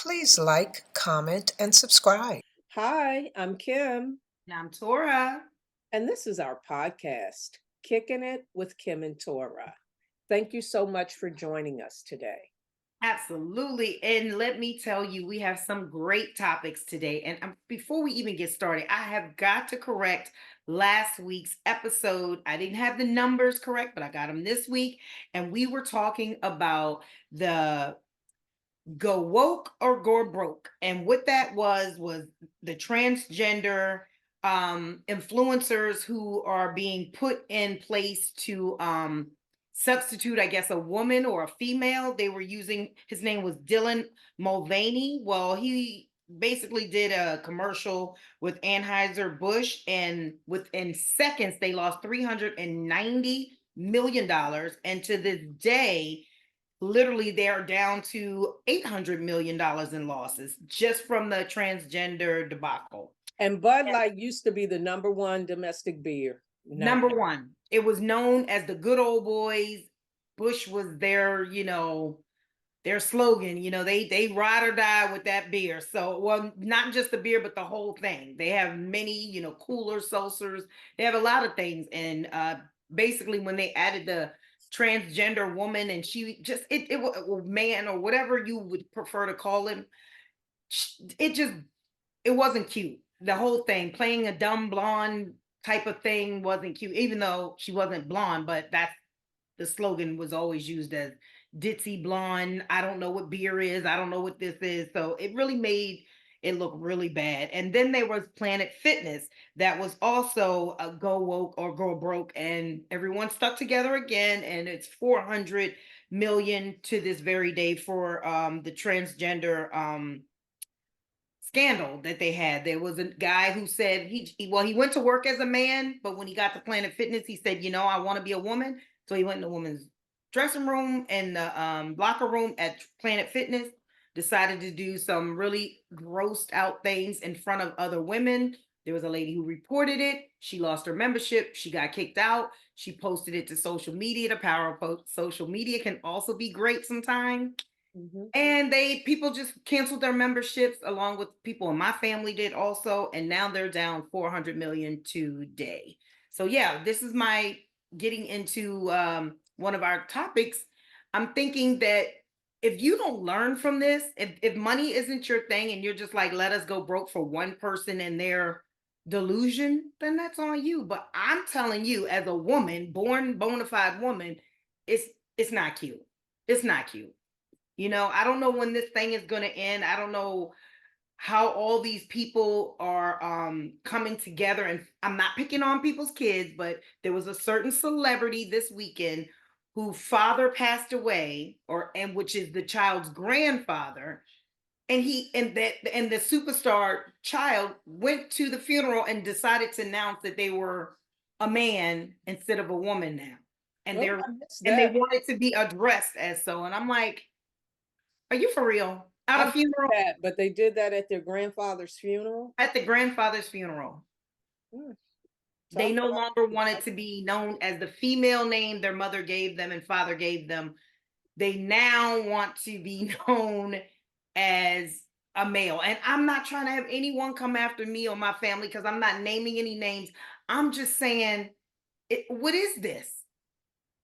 Please like, comment, and subscribe. Hi, I'm Kim, And I'm Torra. and this is our podcast, Kicking It with Kimm and Torra. Thank you so much for joining us today. Absolutely. And let me tell you, we have some great topics today. And before we even get started, I have got to correct last week's episode. I didn't have the numbers correct, but I got them this week. And we were talking about the go woke or go broke. And what that was the transgender influencers who are being put in place to substitute, I guess, a woman or a female. They were using, his name was Dylan Mulvaney. Well, he basically did a commercial with Anheuser-Busch, and within seconds they lost $390 million, and to this day literally they're down to $800 million in losses just from the transgender debacle. And Bud Light used to be the number one domestic beer. Number one, it was known as the good old boys. Bush was their slogan. They ride or die with that beer. So, well, not just the beer, but the whole thing. They have many, cooler seltzers. They have a lot of things. And basically, when they added the transgender woman, and she just it was man or whatever you would prefer to call him, it just it wasn't cute. The whole thing, playing a dumb blonde type of thing, wasn't cute, even though she wasn't blonde. But that's the slogan was always used as ditzy blonde. I don't know what beer is. I don't know what this is. So it really made it look really bad. And then there was Planet Fitness that was also a go woke or go broke, and everyone stuck together again. And it's 400 million to this very day for the transgender scandal that they had. There was a guy who said he went to work as a man, but when he got to Planet Fitness, he said, I want to be a woman. So he went in the woman's dressing room and the locker room at Planet Fitness, decided to do some really grossed out things in front of other women. There was a lady who reported it. She lost her membership. She got kicked out. She posted it to social media. The power of social media can also be great sometimes. Mhm. And people just canceled their memberships, along with people in my family did also, and now they're down 400 million today. So yeah, this is my getting into one of our topics. I'm thinking that if you don't learn from this, if money isn't your thing and you're just like, let us go broke for one person and their delusion, then that's on you. But I'm telling you, as a woman, born bona fide woman, it's it's not cute. It's not cute. I don't know when this thing is going to end. I don't know how all these people are coming together. And I'm not picking on people's kids, but there was a certain celebrity this weekend whose father passed away, and which is the child's grandfather. And the superstar child went to the funeral and decided to announce that they were a man instead of a woman now. And Oh, they're I missed and they that. wanted to be addressed as so. And I'm like, are you for real? I At a missed funeral? that, but they did that at their grandfather's funeral. At the grandfather's funeral. Hmm. They Tough no luck. longer wanted to be known as the female name their mother gave them and father gave them. They now want to be known as a male. And I'm not trying to have anyone come after me or my family because I'm not naming any names. I'm just saying, what is this?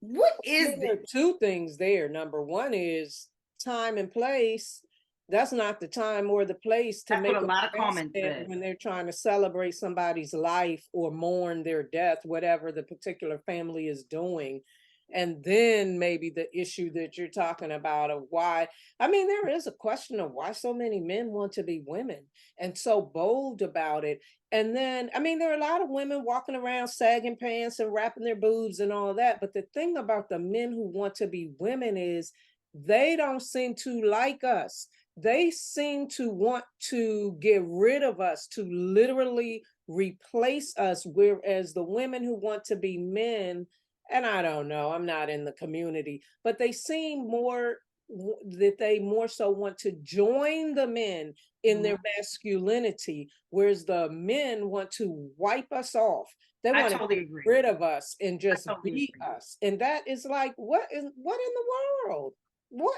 What I is mean, this? there are two things there. Number one is time and place. That's not the time or the place to That's what make a an lot of comments announcement said. when they're trying to celebrate somebody's life or mourn their death, whatever the particular family is doing. And then maybe the issue that you're talking about of why, I mean, there is a question of why so many men want to be women and so bold about it. And then, I mean, there are a lot of women walking around sagging pants and wrapping their boobs and all that. But the thing about the men who want to be women is they don't seem to like us. They seem to want to get rid of us, to literally replace us. Whereas the women who want to be men, and I don't know, I'm not in the community, but they seem more that they more so want to join the men in Mhm. their masculinity, whereas the men want to wipe us off. They I want to totally get agree. rid of us and I just totally be agree. us. And that is like, what in the world?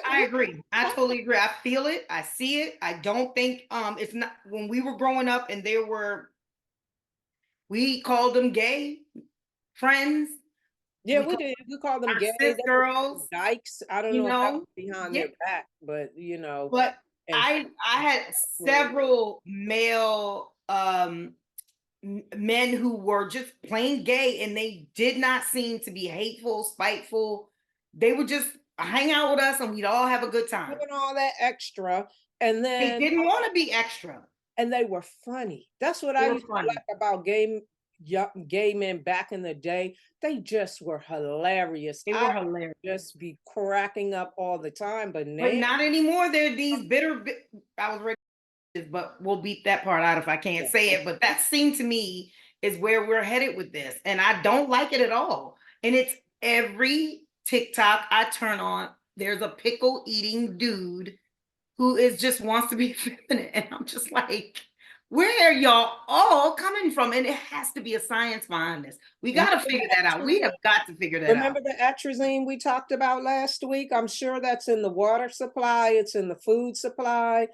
I agree. I totally agree. I feel it. I see it. I don't think it's not when we were growing up and there were we called them gay friends. Yeah, We we called did. We called them our gay. cis They were girls, dykes. I don't you know if that know. was behind Yeah. their back, but you know, But and I had were several male men who were just plain gay and they did not seem to be hateful, spiteful. They would just hang out with us and we'd all have a good time. doing all that extra, and They then didn't want to be extra. and they were funny. That's what They I were used to funny. like about gay men back in the day. They just were hilarious. They I were hilarious. just be cracking up all the time. But But now, not anymore. They're these bitter. I was ready, but we'll beat that part out if I can't say it. But that seemed to me is where we're headed with this, and I don't like it at all. And it's every TikTok I turn on. There's a pickle eating dude who is just wants to be feminine, and I'm just like, where are y'all all coming from? And it has to be a science behind this. We got to figure that out. We have got to figure that out. remember the atrazine we talked about last week? I'm sure that's in the water supply, it's in the food supply.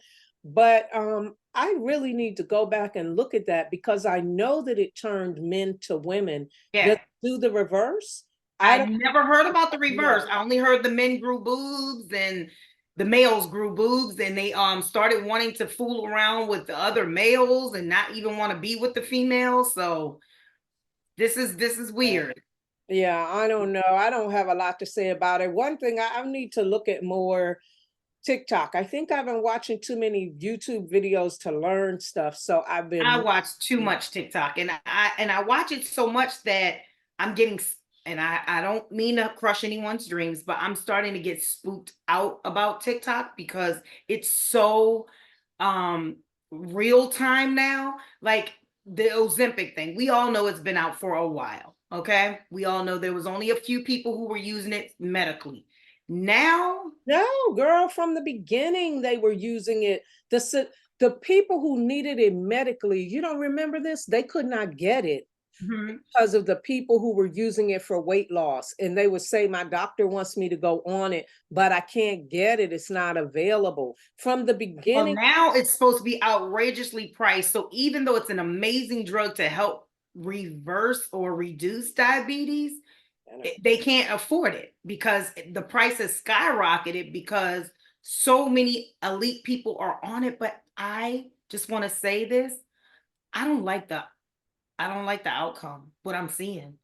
But I really need to go back and look at that because I know that it turned men to women. Does Yeah. it do the reverse? I I don't never heard about the reverse. know. I only heard the men grew boobs and the males grew boobs and they started wanting to fool around with the other males and not even want to be with the females. So this is weird. Yeah, I don't know. I don't have a lot to say about it. One thing I need to look at more TikTok. I think I've been watching too many YouTube videos to learn stuff. So I've I been watch too much TikTok and I watch it so much that I'm getting and I don't mean to crush anyone's dreams, but I'm starting to get spooked out about TikTok because it's so um real time now. Like the Ozempic thing. We all know it's been out for a while. Okay. We all know there was only a few people who were using it medically. Now, no, girl, from the beginning they were using it. The people who needed it medically, you don't remember this? They could not get it mhm, because of the people who were using it for weight loss. And they would say, my doctor wants me to go on it, but I can't get it. It's not available. From the well, beginning, now it's supposed to be outrageously priced. So even though it's an amazing drug to help reverse or reduce diabetes, they can't afford it because the price has skyrocketed because so many elite people are on it. But I just want to say this: I don't like the outcome. What I'm seeing.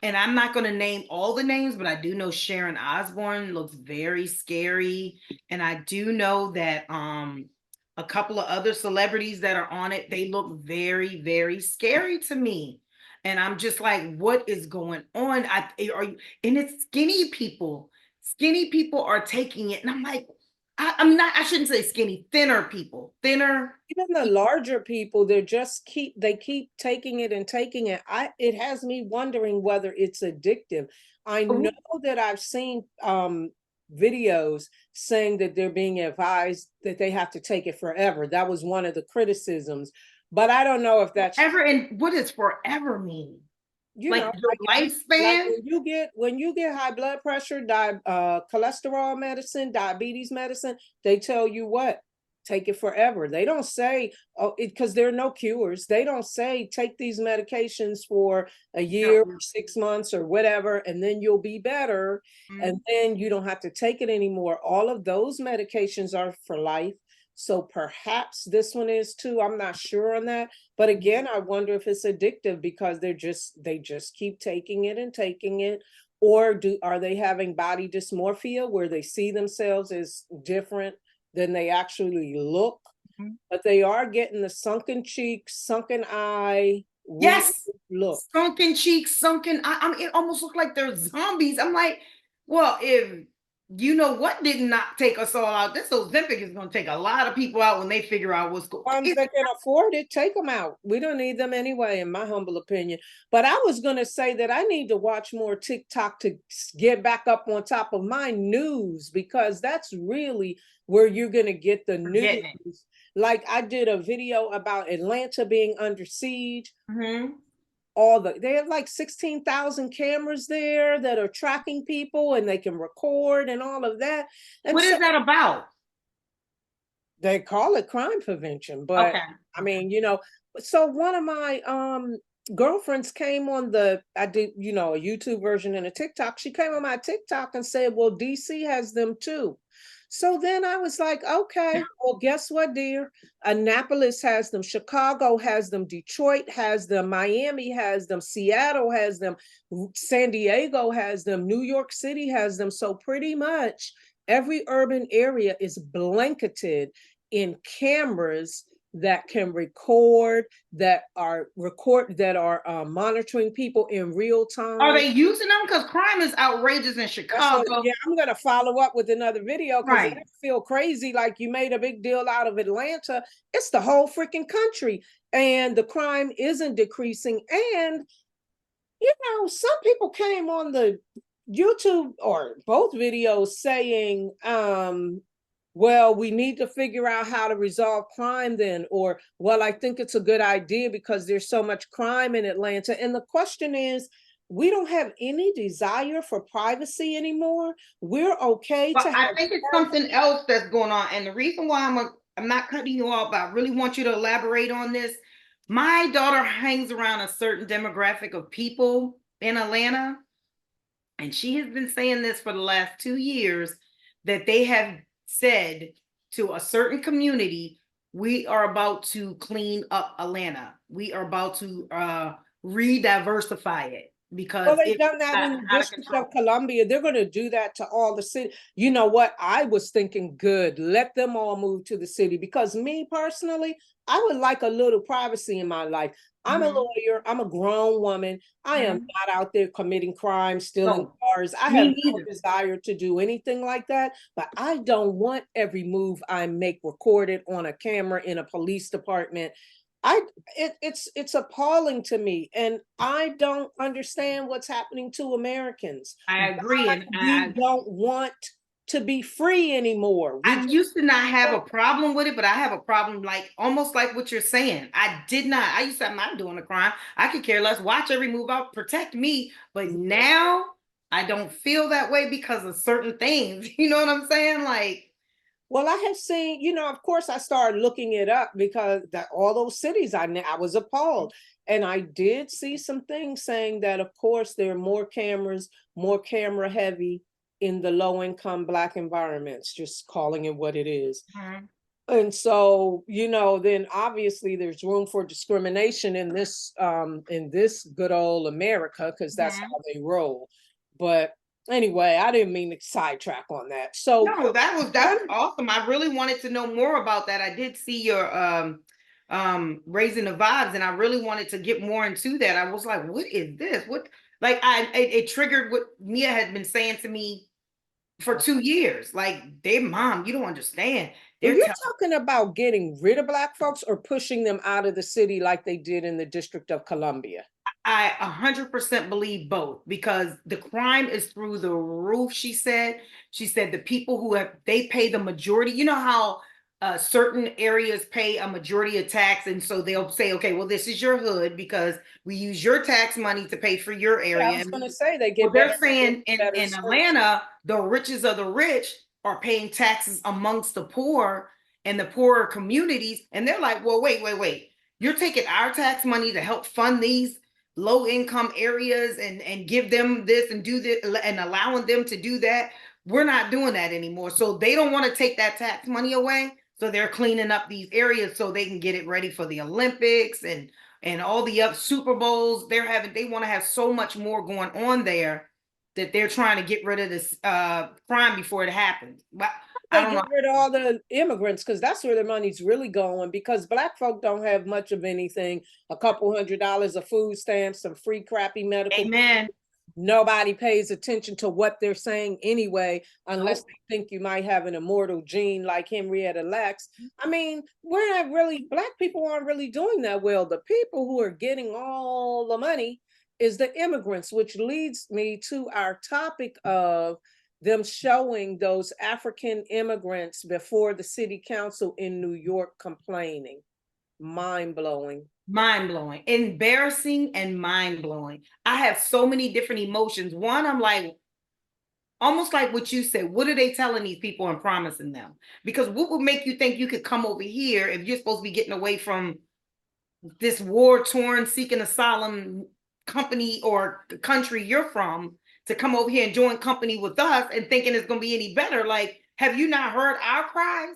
And I'm not going to name all the names, but I do know Sharon Osbourne looks very scary. And I do know that a couple of other celebrities that are on it, they look very, very scary to me. And I'm just like, what is going on? And it's skinny people. Skinny people are taking it. And I'm like, I'm not, I shouldn't say skinny, thinner people. Thinner. even the larger people, they keep taking it and taking it. It has me wondering whether it's addictive. I know that I've seen videos saying that they're being advised that they have to take it forever. That was one of the criticisms, but I don't know if that's Ever, and what does forever mean? you Like know your like lifespan? when you get high blood pressure, cholesterol medicine, diabetes medicine, they tell you what, take it forever. They don't say, oh, because there are no cures. They don't say take these medications for a year or 6 months or whatever, and then you'll be better, and then you don't have to take it anymore. All of those medications are for life. So perhaps this one is too. I'm not sure on that. But again, I wonder if it's addictive because they just keep taking it and taking it. Or are they having body dysmorphia where they see themselves as different than they actually look? Mhm. But they are getting the sunken cheek, sunken eye, weird Yes, look. sunken cheeks, sunken. I mean, it almost looked like they're zombies. I'm like, well, if you know what did not take us all out, this Ozempic is going to take a lot of people out when they figure out what's going. Ones that can afford it, take them out. We don't need them anyway, in my humble opinion. But I was going to say that I need to watch more TikTok to get back up on top of my news because that's really where you're going to get the Forgetting it. news. Like I did a video about Atlanta being under siege. Mm-hmm. they have like 16,000 cameras there that are tracking people, and they can record and all of that. And What so is that about? they call it crime prevention, but Okay. I mean, so one of my girlfriends came on I did, a YouTube version and a TikTok. She came on my TikTok and said, well, DC has them too. So then I was like, okay, well, guess what, dear? Annapolis has them, Chicago has them, Detroit has them, Miami has them, Seattle has them, San Diego has them, New York City has them. So pretty much every urban area is blanketed in cameras that can that are monitoring people in real Are time. they using them? Because crime is outrageous in That's what, Chicago. yeah, I'm gonna follow up with another video because I Right. feel crazy like you made a big deal out of Atlanta. It's the whole freaking country, and the crime isn't decreasing. And some people came on the YouTube or both videos saying, well, we need to figure out how to resolve crime then, or, well, I think it's a good idea because there's so much crime in Atlanta. And the question is, we don't have any desire for privacy anymore. We're okay But to I have. think it's something else that's going on. And the reason why I'm not cutting you off, but I really want you to elaborate on this. My daughter hangs around a certain demographic of people in Atlanta, and she has been saying this for the last 2 years, that they have said to a certain community, we are about to clean up Atlanta. We are about to re-diversify it because Well, they've it's done that in the out of District control. of Columbia. They're going to do that to all the city. You know what? I was thinking, good, let them all move to the city, because me personally, I would like a little privacy in my life. I'm a lawyer. I'm a grown woman. I am not out there committing crimes, stealing No, cars. I have me no neither. desire to do anything like that. But I don't want every move I make recorded on a camera in a police department. I it's appalling to me, and I don't understand what's happening to Americans. I agree, Why and we don't want to be free anymore. We I just used to not have a problem with it, but I have a problem like almost like what you're saying. I did not. I used to say I'm not doing a crime. I could care less. Watch every move out, protect me. But now I don't feel that way because of certain things. You know what I'm saying? Like, well, I have seen, of course, I started looking it up because all those cities, I was appalled. And I did see some things saying that, of course, there are more cameras, more camera heavy in the low income Black environments, just calling it what it is. And so, then obviously there's room for discrimination in this good old America, because that's how they roll. But anyway, I didn't mean to sidetrack on that. So no, that's awesome. I really wanted to know more about that. I did see your raising the vibes, and I really wanted to get more into that. I was like, what is this? What, like, it triggered what Mia had been saying to me for 2 years. Like, they, mom, you don't understand. well, They're you're telling. talking about getting rid of Black folks or pushing them out of the city like they did in the District of Columbia? I 100% believe both because the crime is through the roof. She said the people who they pay the majority. You know how certain areas pay a majority of tax, and so they'll say, okay, well, this is your hood because we use your tax money to pay for your Yeah, I area. was going to say they Well, get they're better, saying better in service. Atlanta, the richest of the rich are paying taxes amongst the poor and the poorer communities. And they're like, well, wait. You're taking our tax money to help fund these low income areas and give them this and do this and allowing them to do that. We're not doing that anymore. So they don't want to take that tax money away. So they're cleaning up these areas so they can get it ready for the Olympics and all the up Super Bowls. They want to have so much more going on there that they're trying to get rid of this crime before it happens. But I They don't get know. rid of all the immigrants, because that's where the money's really going, because Black folk don't have much of anything. A couple $100 of food stamps, some free crappy medical. Amen. Nobody pays attention to what they're saying anyway, unless Nope. they think you might have an immortal gene like Henrietta Lacks. I mean, we're not really, Black people aren't really doing that well. The people who are getting all the money is the immigrants, which leads me to our topic of them showing those African immigrants before the city council in New York complaining. Mind blowing. Mind-blowing, embarrassing and mind-blowing. I have so many different emotions. One, I'm like, almost like what you said, what are they telling these people and promising them? Because what would make you think you could come over here if you're supposed to be getting away from this war-torn, seeking asylum company or country you're from, to come over here and join company with us and thinking it's going to be any better? Like, have you not heard our cries?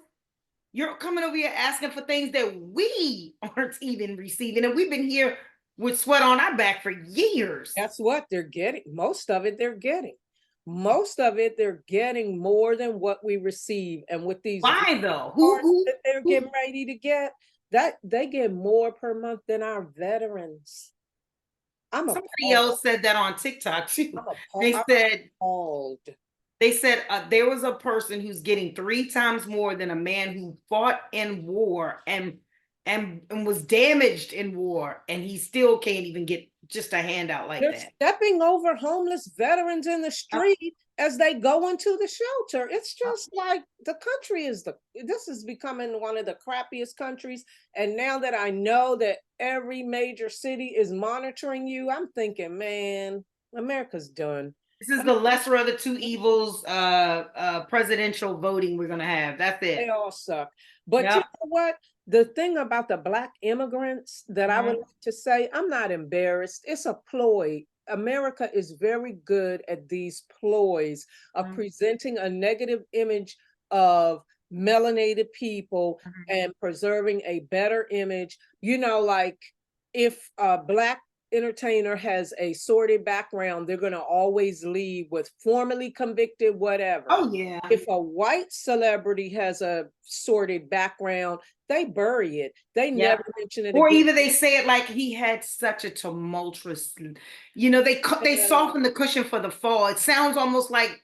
You're coming over here asking for things that we aren't even receiving. And we've been here with sweat on our back for years. That's what they're getting. Most of it they're getting. Most of it they're getting more than what we receive. And with these Why though? cards that they're getting ready to get, that they get more per month than our veterans. I'm Somebody appalled. else said that on TikTok too. I'm They appalled. said Appalled. they said there was a person who's getting 3 times more than a man who fought in war and was damaged in war, and he still can't even get just a handout like They're that. stepping over homeless veterans in the street as they go into the shelter. It's just like the country is this is becoming one of the crappiest countries. And now that I know that every major city is monitoring you, I'm thinking, man, America's done. This is the lesser of the two evils, presidential voting we're gonna have. That's They it. all suck. But you Yep. know what? The thing about the Black immigrants that I would like to say, I'm not embarrassed. It's a ploy. America is very good at these ploys of presenting a negative image of melanated people and preserving a better image. You know, like if a Black entertainer has a sordid background, they're going to always leave with formerly convicted, whatever. Oh yeah. If a white celebrity has a sordid background, they bury it. They never mention it Or again. even they say it like he had such a tumultuous, they soften the cushion for the fall. It sounds almost like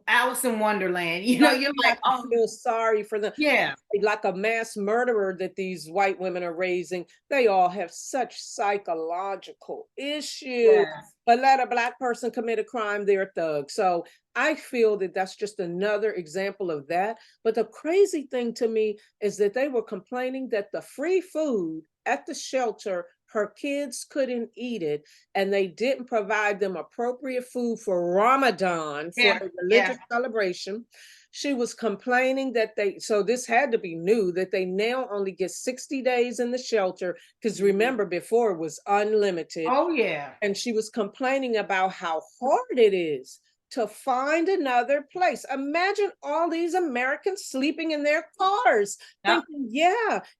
Alice in Wonderland. You're like, I feel sorry for them. yeah, Like a mass murderer that these white women are raising. They all have such psychological issues. yes. But let a Black person commit a crime, they're a thug. So I feel that that's just another example of that. But the crazy thing to me is that they were complaining that the free food at the shelter, her kids couldn't eat it, and they didn't provide them appropriate food for Ramadan, for a religious celebration. She was complaining that so this had to be new, that they now only get 60 days in the shelter, because remember, before it was unlimited. Oh yeah. And she was complaining about how hard it is to find another place. Imagine all these Americans sleeping in their cars, thinking,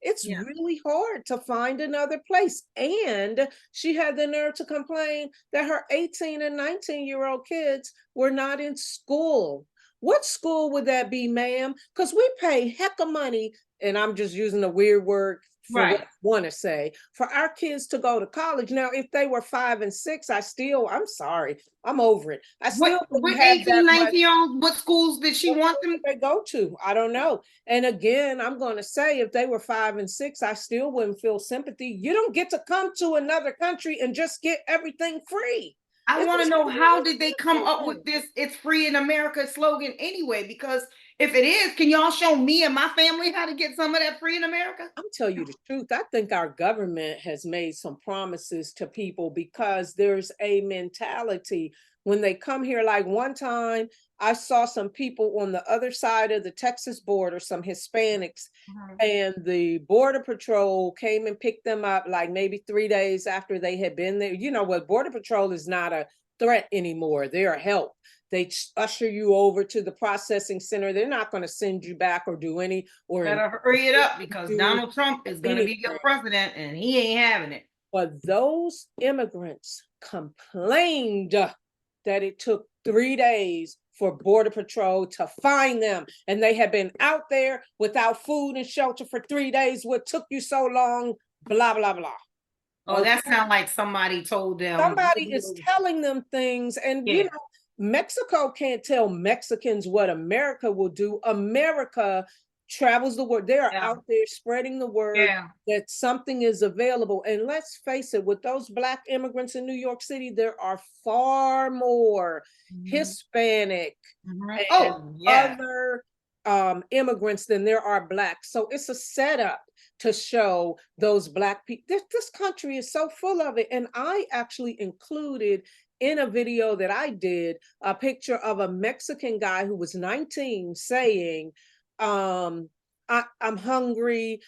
it's really hard to find another place. And she had the nerve to complain that her 18 and 19-year-old kids were not in school. What school would that be, ma'am? Because we pay heck of money, and I'm just using a weird word for what I want to say, for our kids to go to college. Now, if they were 5 and 6, I'm sorry, I'm over it. I still What have 18, 19-year-olds, what schools did she want them? They go to? I don't know. And again, I'm going to say, if they were 5 and 6, I still wouldn't feel sympathy. You don't get to come to another country and just get everything free. I want to know, how did they come up with this "It's free in America" slogan anyway? Because if it is, can y'all show me and my family how to get some of that free in America? I'm telling you the truth. I think our government has made some promises to people, because there's a mentality when they come here. Like one time, I saw some people on the other side of the Texas border, some Hispanics, and the Border Patrol came and picked them up like maybe 3 days after they had been there. You know what? Border Patrol is not a threat anymore. They're a help. They usher you over to the processing center. They're not going to send you back or do any, or better hurry it up, because Donald Trump is going to be your president and he ain't having it. But those immigrants complained that it took 3 days for Border Patrol to find them. And they had been out there without food and shelter for 3 days. What took you so long? Blah, blah, blah. Oh, that sounds like somebody told them. Somebody is telling them things. And, you know, Mexico can't tell Mexicans what America will do. America travels the word. They are out there spreading the word that something is available. And let's face it, with those Black immigrants in New York City, there are far more Hispanic and other immigrants than there are blacks. So it's a setup to show those black people. This country is so full of it. And I actually included in a video that I did a picture of a Mexican guy who was 19 saying, I'm hungry.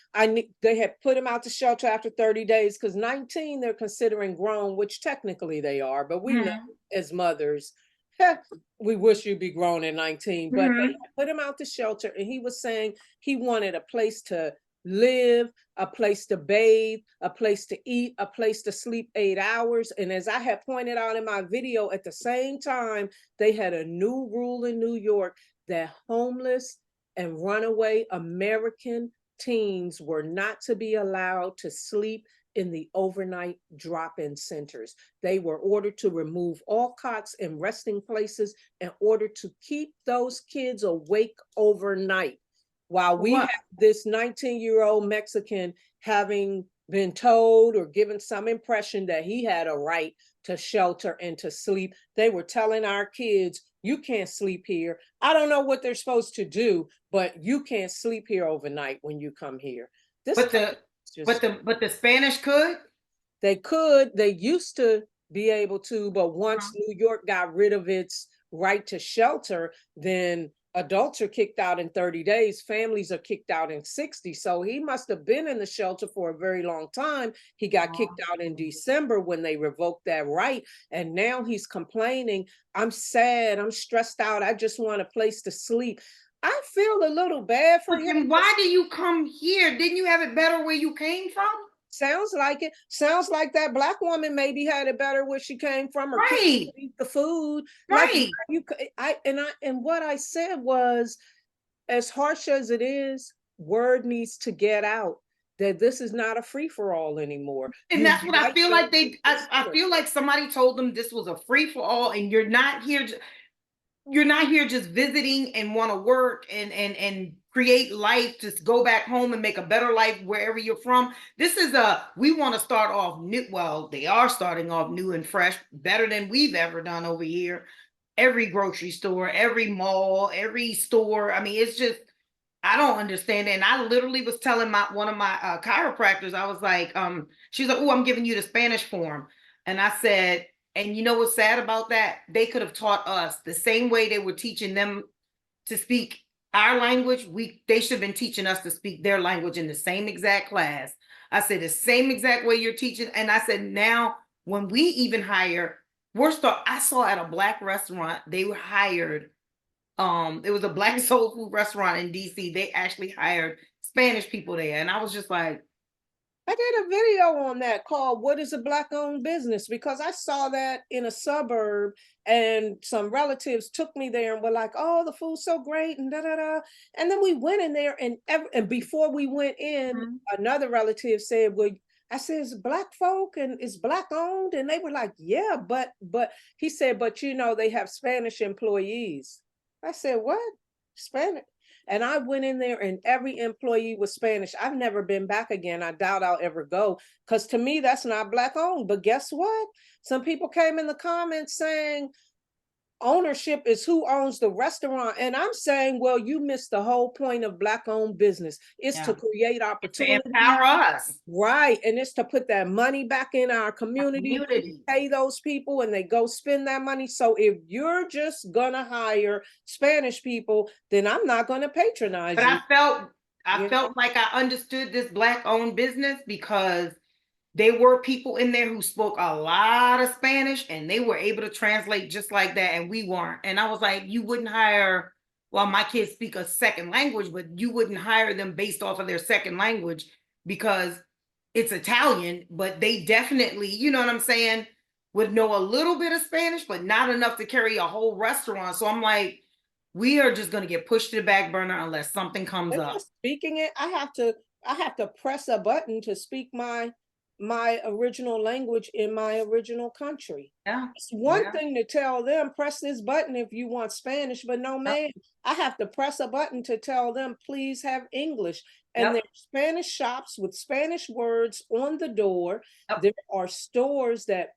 They had put him out to shelter after 30 days because 19 they're considering grown, which technically they are, but we know as mothers, we wish you'd be grown at 19, but they put him out to shelter, and he was saying he wanted a place to live, a place to bathe, a place to eat, a place to sleep 8 hours. And as I had pointed out in my video, at the same time, they had a new rule in New York that homeless and runaway American teens were not to be allowed to sleep in the overnight drop-in centers. They were ordered to remove all cots and resting places in order to keep those kids awake overnight. While we have this 19-year-old Mexican having been told or given some impression that he had a right to shelter and to sleep, they were telling our kids, you can't sleep here. I don't know what they're supposed to do, but you can't sleep here overnight when you come here. But the Spanish could? They used to be able to, but once New York got rid of its right to shelter, then adults are kicked out in 30 days, families are kicked out in 60. So he must have been in the shelter for a very long time. He got kicked out in December when they revoked that right. And now he's complaining, I'm sad, I'm stressed out, I just want a place to sleep. I feel a little bad for him. Why do you come here? Didn't you have it better where you came from? Sounds like it. Sounds like that black woman maybe had it better where she came from, or couldn't eat the food. Right. Like what I said was, as harsh as it is, word needs to get out that this is not a free-for-all anymore. And that's what I feel like I feel like somebody told them this was a free-for-all, and you're not here just visiting and want to work and create life, just go back home and make a better life wherever you're from. This is we want to start off new. Well, they are starting off new and fresh, better than we've ever done over here. Every grocery store, every mall, every store. I mean, it's just, I don't understand it. And I literally was telling one of my chiropractors, I was like, she's like, oh, I'm giving you the Spanish form. And I said, and you know what's sad about that? They could have taught us the same way they were teaching them to speak our language. They should have been teaching us to speak their language in the same exact class. I said, the same exact way you're teaching. And I said, now when we even hire, I saw at a black restaurant, they were hired, it was a black soul food restaurant in DC. They actually hired Spanish people there. And I was just like, I did a video on that called What is a Black-Owned Business? Because I saw that in a suburb, and some relatives took me there and were like, oh, the food's so great, and da-da-da. And then we went in there, and before we went in, another relative said, well, I said, it's black folk and it's black owned. And they were like, yeah, but he said, but they have Spanish employees. I said, what? Spanish? And I went in there and every employee was Spanish. I've never been back again. I doubt I'll ever go, because to me, that's not black owned. But guess what? Some people came in the comments saying ownership is who owns the restaurant. And I'm saying, well, you missed the whole point of black owned business. It's to create opportunity. To empower us. Right. And it's to put that money back in our community, pay those people, and they go spend that money. So if you're just gonna hire Spanish people, then I'm not gonna patronize you. I felt like I understood this black owned business because there were people in there who spoke a lot of Spanish, and they were able to translate just like that, and we weren't. And I was like, you wouldn't hire, well, my kids speak a second language, but you wouldn't hire them based off of their second language because it's Italian, but they definitely, you know what I'm saying, would know a little bit of Spanish, but not enough to carry a whole restaurant. So I'm like, we are just going to get pushed to the back burner unless something comes up. Speaking it, I have to press a button to speak my original language in my original country. Yeah. It's one thing to tell them, press this button if you want Spanish, but no, man, I have to press a button to tell them, please have English. And there's Spanish shops with Spanish words on the door. There are stores that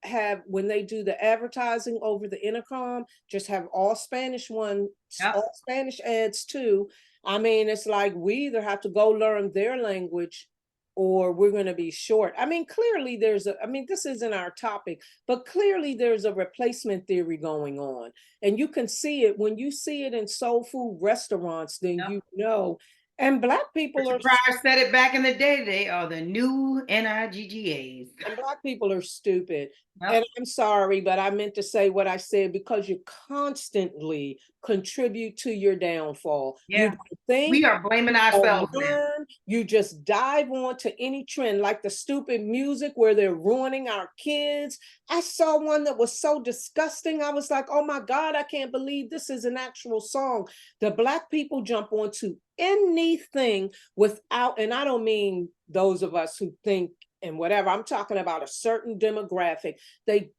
have, when they do the advertising over the intercom, just have all Spanish Yep. all Spanish ads too. I mean, it's like we either have to go learn their language or we're going to be short. I mean, clearly I mean, this isn't our topic, but clearly there's a replacement theory going on. And you can see it when you see it in soul food restaurants, then Yep. you know. And Black people are, Richard Pryor said it back in the day. They are the new NIGGAs. and Black people are stupid. Yep. And I'm sorry, but I meant to say what I said because you constantly contribute to your downfall. You Yeah. don't think, We are blaming ourselves now. learn, you just dive on to any trend, like the stupid music where they're ruining our kids. I saw one that was so disgusting. I was like, oh my God, I can't believe this is an actual song. The Black people jump onto anything without, and I don't mean those of us who think and whatever. I'm talking about a certain demographic. They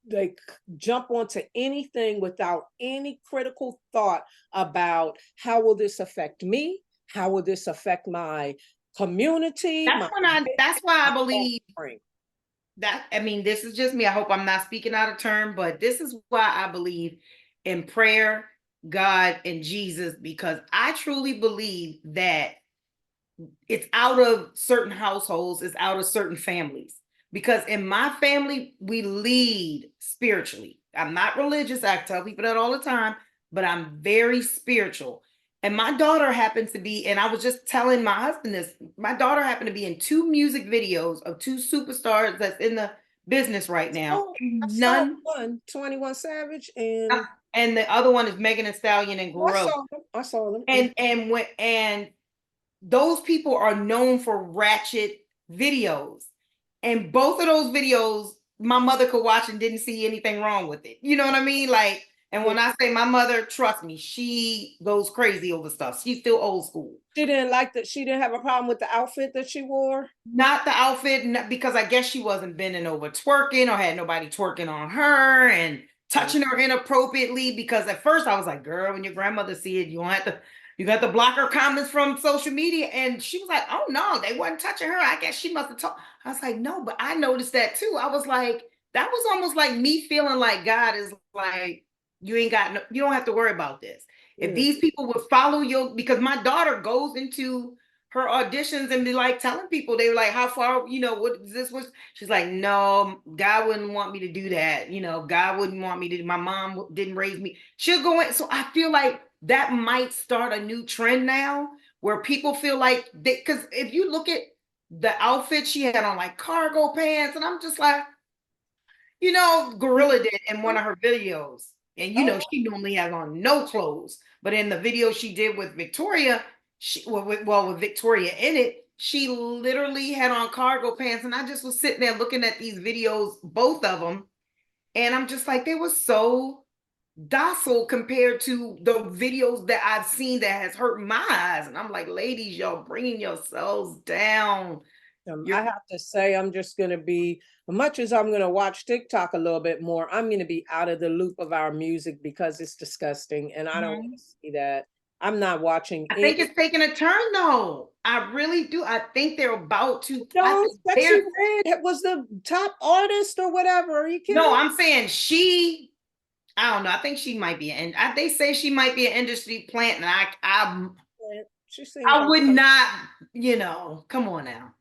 jump onto anything without any critical thought about how will this affect me? How will this affect my community? That's why I believe that, I mean, this is just me. I hope I'm not speaking out of turn, but this is why I believe in prayer, God, and Jesus, because I truly believe that it's out of certain households, it's out of certain families. Because in my family, we lead spiritually. I'm not religious. I tell people that all the time, but I'm very spiritual. And my daughter happens to be, and I was just telling my husband this, my daughter happened to be in 2 music videos of 2 superstars that's in the business right now. Oh, None. one, 21 Savage, and the other one is Megan Thee Stallion and Gorilla. I saw them. And those people are known for ratchet videos. And both of those videos, my mother could watch and didn't see anything wrong with it. You know what I mean? Like, and when I say my mother, trust me, she goes crazy over stuff. She's still old school. She didn't like that. She didn't have a problem with the outfit that she wore. Not the outfit, because I guess she wasn't bending over twerking or had nobody twerking on her and touching her inappropriately. Because at first I was like, girl, when your grandmother see it, you got to block her comments from social media. And she was like, oh no, they wasn't touching her. I guess she must have told. I was like, no, but I noticed that too. I was like, that was almost like me feeling like God is like, you don't have to worry about this. If these people would follow you, because my daughter goes into her auditions and be like telling people, they were like, how far, what is this was? She's like, no, God wouldn't want me to do that. God wouldn't want me to, my mom didn't raise me. She'll go in. So I feel like that might start a new trend now where people feel like because if you look at the outfit she had on, like cargo pants, and I'm just like, Gorilla did in one of her videos. And she normally has on no clothes. But in the video she did with Victoria, with Victoria in it, she literally had on cargo pants. And I just was sitting there looking at these videos, both of them. And I'm just like, they were so docile compared to the videos that I've seen that has hurt my eyes. And I'm like, ladies, y'all bringing yourselves down. I have to say, I'm just going to be, as much as I'm going to watch TikTok a little bit more, I'm going to be out of the loop of our music because it's disgusting. And I don't want to see that. I'm not watching. I think it's taking a turn though. I really do. I think they're about to. Sexy Red was the top artist or whatever. Are you kidding? No, I'm saying I don't know. I think she might be, and they say she might be an industry plant, and I would not, come on now.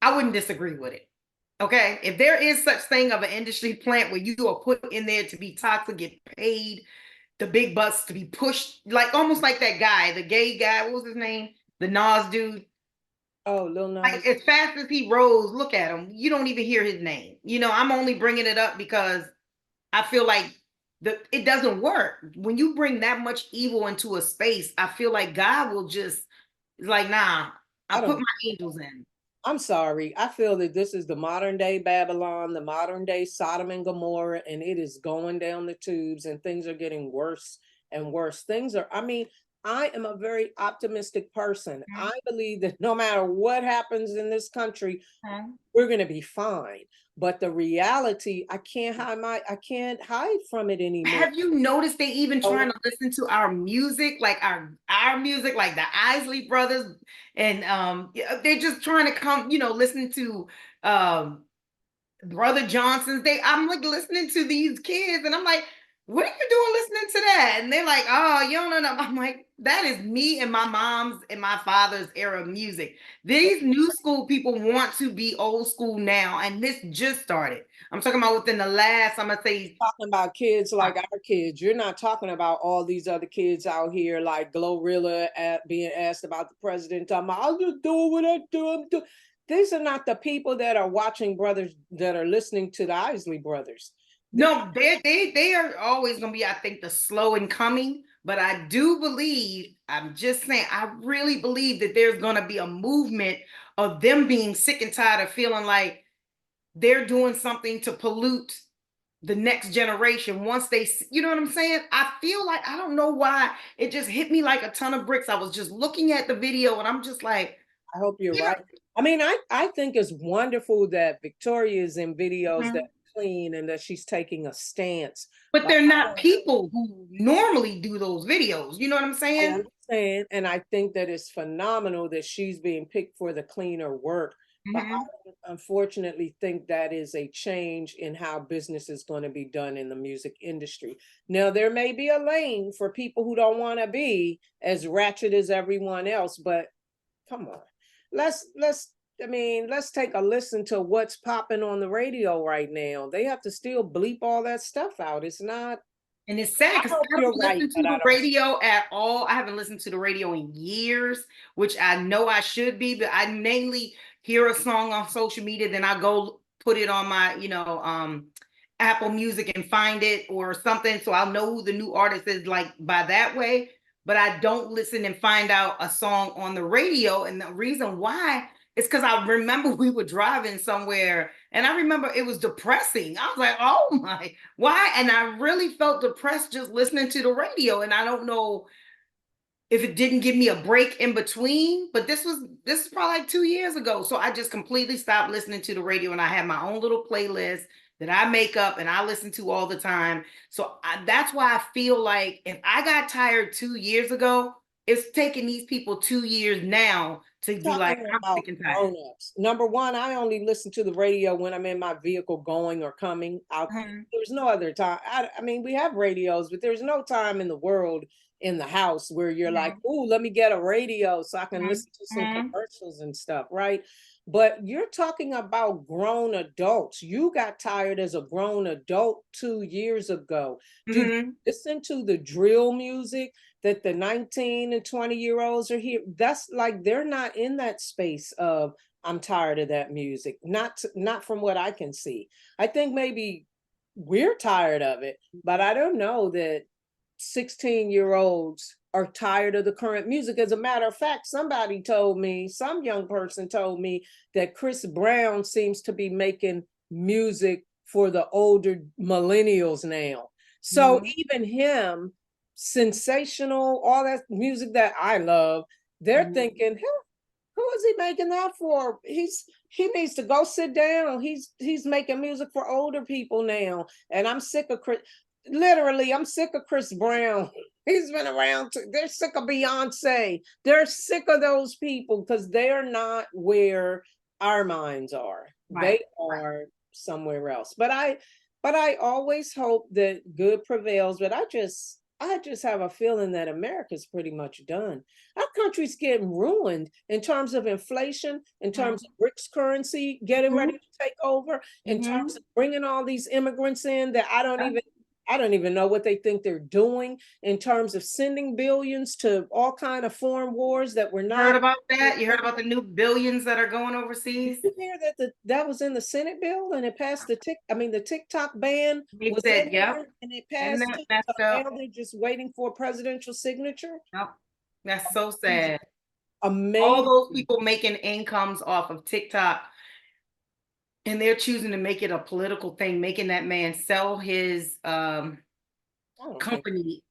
I wouldn't disagree with it. Okay. If there is such thing of an industry plant where you are put in there to be toxic, get paid the big bucks to be pushed, like almost like that guy, the gay guy, what was his name? The Nas dude. Oh, Lil Nas. Like, as fast as he rose, look at him. You don't even hear his name. I'm only bringing it up because I feel like it doesn't work. When you bring that much evil into a space, I feel like God will just like, nah, I put my angels in. I'm sorry. I feel that this is the modern day Babylon, the modern day Sodom and Gomorrah, and it is going down the tubes and things are getting worse and worse. I am a very optimistic person. I believe that no matter what happens in this country, we're going to be fine. But the reality, I can't hide from it anymore. Have you noticed they even trying to listen to our music, like our music, like the Isley Brothers, and they're just trying to come, listen to Brother Johnson's. I'm like listening to these kids, and I'm like, what are you doing listening to that? And they're like, oh, you don't know. I'm like, that is me and my mom's and my father's era of music. These new school people want to be old school now, and this just started. I'm talking about within the last, I'm gonna say, talking about kids like our kids. You're not talking about all these other kids out here like Glorilla being asked about the president, talking about, I'll just do what I do. I'm do. These are not the people that are watching brothers, that are listening to the Isley brothers. no, they are always gonna be, I think, the slow in coming. But I do believe, I'm just saying, I really believe that there's gonna be a movement of them being sick and tired of feeling like they're doing something to pollute the next generation once they, you know what I'm saying? I feel like, I don't know why, it just hit me like a ton of bricks. I was just looking at the video and I'm just like, I hope you're yeah. right. I mean, I think it's wonderful that Victoria is in videos that clean and that she's taking a stance. But But they're not people who normally do those videos. You know what I'm I saying? understand, and I think that it's phenomenal that she's being picked for the cleaner work. But I unfortunately think that is a change in how business is going to be done in the music industry. Now, there may be a lane for people who don't want to be as ratchet as everyone else, but come on. Let's take a listen to what's popping on the radio right now. They have to still bleep all that stuff out. It's not. And it's sad I because hope I you're don't right, listen to but I the don't. radio at all. I haven't listened to the radio in years, which I know I should be, but I mainly hear a song on social media, then I go put it on my, Apple Music and find it or something. So I'll know who the new artist is like by that way. But I don't listen and find out a song on the radio. And the reason why is because I remember we were driving somewhere and I remember it was depressing. I was like, oh my, why? And I really felt depressed just listening to the radio. And I don't know if it didn't give me a break in between, but this is probably like 2 years ago. So I just completely stopped listening to the radio and I have my own little playlist that I make up and I listen to all the time. So that's why I feel like if I got tired 2 years ago, it's taking these people 2 years now to be like, Talking I'm about sick and tired. grown-ups. Number one, I only listen to the radio when I'm in my vehicle going or coming out. There's no other time. I mean, we have radios, but there's no time in the world in the house where you're like, oh, let me get a radio so I can listen to some commercials and stuff, right? But you're talking about grown adults. You got tired as a grown adult 2 years ago. Do you listen to the drill music that the 19 and 20-year-olds are here? That's like, they're not in that space of, I'm tired of that music. Not from what I can see. I think maybe we're tired of it, but I don't know that 16-year-olds are tired of the current music. As a matter of fact, somebody told me, some young person told me that Chris Brown seems to be making music for the older millennials now. So even him, sensational, all that music that I love, they're thinking, who is he making that for? He needs to go sit down. He's making music for older people now. And I'm sick of Chris. Literally, I'm sick of Chris Brown. He's been around too. They're sick of Beyonce. They're sick of those people because they're not where our minds are. They are somewhere else. But I always hope that good prevails. But I just have a feeling that America's pretty much done. Our country's getting ruined in terms of inflation, in terms of BRICS currency getting ready to take over, in terms of bringing all these immigrants in that I don't even know what they think they're doing, in terms of sending billions to all kind of foreign wars that we're not. Heard about that? You heard about the new billions that are going overseas? Did you hear that that was in the Senate bill and it passed the TikTok ban They was said, in yep. there and it And passed that too. So messed now up. they're just waiting for a presidential signature. Yep. That's so sad. All Amazing. those people making incomes off of TikTok and they're choosing to make it a political thing, making that man sell his company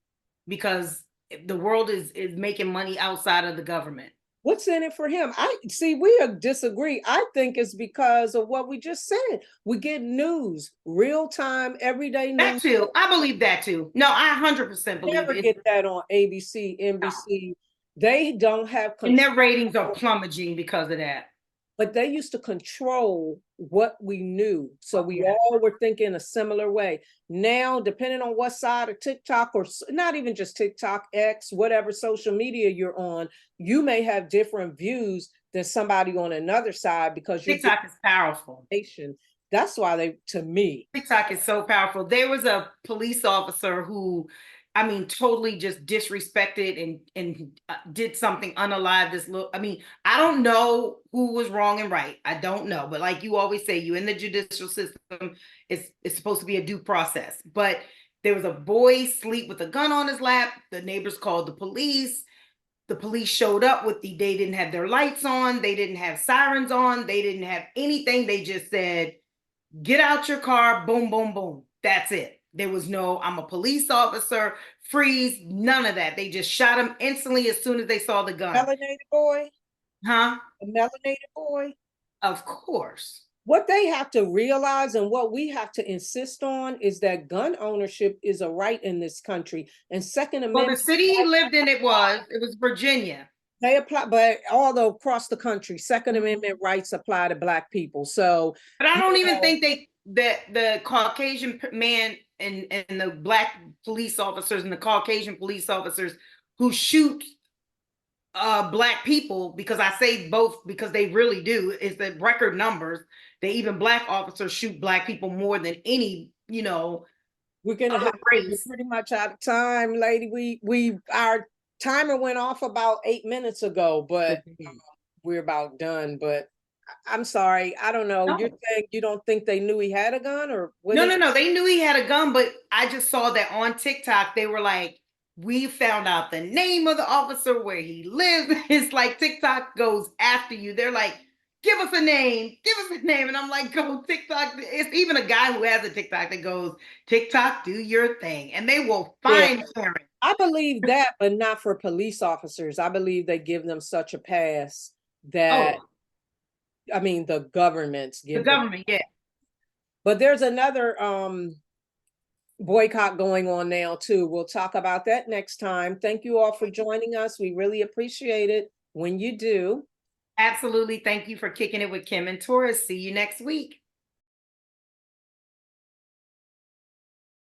because the world is making money outside of the government. What's in it for him? I see, we disagree. I think it's because of what we just said. We get news, real time, everyday news. That too. I believe that too. No, I 100% believe never get that on ABC, NBC. No. They don't have control. And their ratings are plummeting because of that. but they used to control what we knew. So we Yeah. all were thinking a similar way. Now, depending on what side of TikTok, or not even just TikTok, X, whatever social media you're on, you may have different views than somebody on another side because you're getting TikTok is powerful. information. That's why they, to me, TikTok is so powerful. There was a police officer who, I mean, totally just disrespected and did something unalive. This little, I mean, I don't know who was wrong and right. I don't know, but like you always say, you in the judicial system, it's supposed to be a due process. But there was a boy asleep with a gun on his lap. The neighbors called the police. The police showed up with they didn't have their lights on, they didn't have sirens on, they didn't have anything. They just said, get out your car, boom, boom, boom. That's it. There was no, I'm a police officer, freeze, none of that. They just shot him instantly as soon as they saw the gun. melanated boy, Huh? a melanated boy. Of course. What they have to realize and what we have to insist on is that gun ownership is a right in this country. And Second Well, Amendment, the city he lived in, it was Virginia. they apply, but although across the country, Second Amendment rights apply to Black people. So, But I you don't even know, think that the Caucasian man and the Black police officers and the Caucasian police officers who shoot Black people, because I say both because they really do, is the record numbers. They even Black officers shoot Black people more than any, we're gonna other have, we're race. pretty much out of time, lady. Our timer went off about 8 minutes ago, but we're about done. But I'm sorry, I don't know. No. You're saying you don't think they knew he had a gun, or what? No. They knew he had a gun, but I just saw that on TikTok. They were like, we found out the name of the officer, where he lives. It's like TikTok goes after you. They're like, give us a name, give us a name. And I'm like, go TikTok. It's even a guy who has a TikTok that goes, TikTok, do your thing. And they will find Karen. I believe that, but not for police officers. I believe they give them such a pass that, I mean, the governments give the government, yeah. But there's another boycott going on now too. We'll talk about that next time. Thank you all for joining us. We really appreciate it when you do. Absolutely. Thank you for kicking it with Kimm and Torra. See you next week.